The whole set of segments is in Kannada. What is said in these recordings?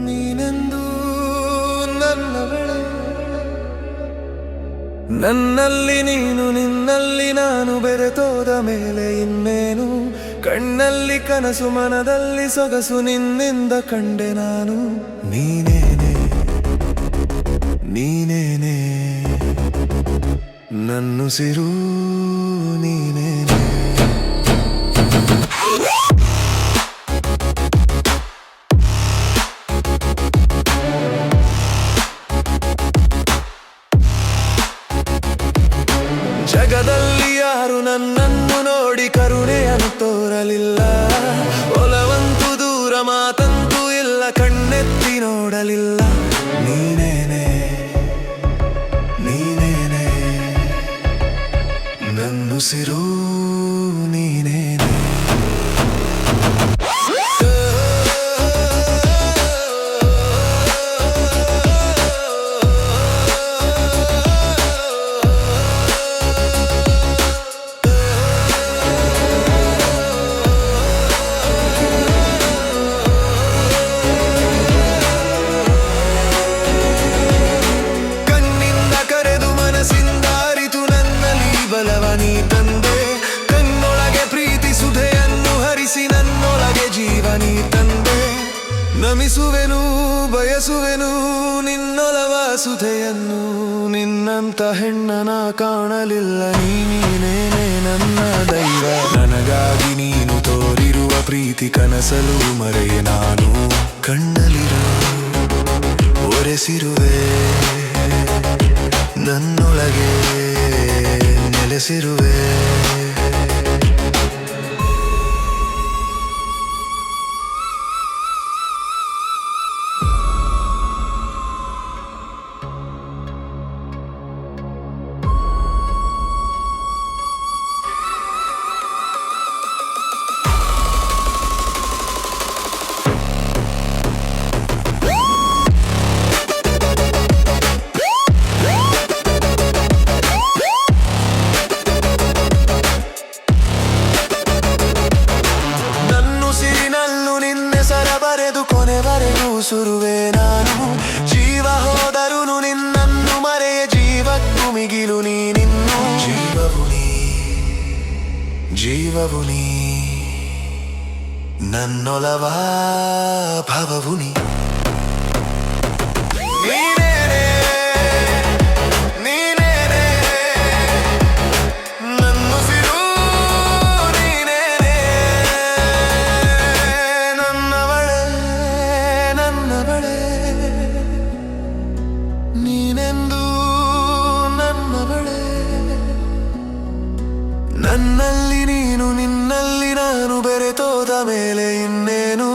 ನೀನೆಂದು ನನ್ನವಳೆ, ನನ್ನಲ್ಲಿ ನೀನು ನಿನ್ನಲ್ಲಿ ನಾನು ಬೆರೆತೋದ ಮೇಲೆ ಇನ್ನೇನು. ಕಣ್ಣಲ್ಲಿ ಕನಸು ಮನದಲ್ಲಿ ಸೊಗಸು ನಿನ್ನಿಂದ ಕಂಡೆ ನಾನು. ನೀನೇನೆ ನೀನೇನೆ ನನ್ನುಸಿರು ನೀನೇನೆ. ಜಗದಲ್ಲಿ ಯಾರು ನನ್ನನ್ನು ನೋಡಿ ಕರುಣೆಯನ್ನು ತೋರಲಿಲ್ಲ. ಒಲವಂತೂ ದೂರ ಮಾತಂತೂ ಇಲ್ಲ, ಕಣ್ಣೆತ್ತಿ ನೋಡಲಿಲ್ಲ. ನೀನೇನೆ ನೀನೇನೆ ನನ್ನುಸಿರು ನೀನೇನೆ. ನಮಿಸುವೆನು ಬಯಸುವೆನು ನಿನ್ನೊಲವ ಸುಧೆಯನ್ನು. ನಿನ್ನಂತ ಹೆಣ್ಣನ ಕಾಣಲಿಲ್ಲ, ನೀನೇನೆ ನನ್ನ ದೈವ. ನನಗಾಗಿ ನೀನು ತೋರಿರುವ ಪ್ರೀತಿ ಕನಸಲು ಮರೆಯೆ ನಾನು. ಕಣ್ಣಲ್ಲಿರು ಒರೆಸಿರುವೆ, ನನ್ನೊಳಗೆ ನೆಲೆಸಿರುವೆ. ಕೊನೆವರೆಗೂ ಸುರುವೆ ನಾನು. ಜೀವ ಹೋದರೂ ನಿನ್ನನ್ನು ಮರೆಯ, ಜೀವಕ್ಕೂ ಮಿಗಿಲು ನೀನಿನ್ನು. ಜೀವವು ನೀ ನನ್ನೊಲವ ಭವವು ನೀ. ನನ್ನಲ್ಲಿ ನೀನು ನಿನ್ನಲ್ಲಿ ನಾನು ಬೆರೆತೋದ ಮೇಲೆ ಇನ್ನೇನು.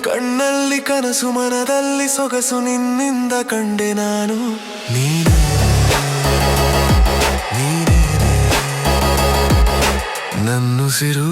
ಕಣ್ಣಲ್ಲಿ ಕನಸು ಮನದಲ್ಲಿ ಸೊಗಸು ನಿನ್ನಿಂದ ಕಂಡೆ ನಾನು. ನೀನೇನೆ ನನ್ನುಸಿರು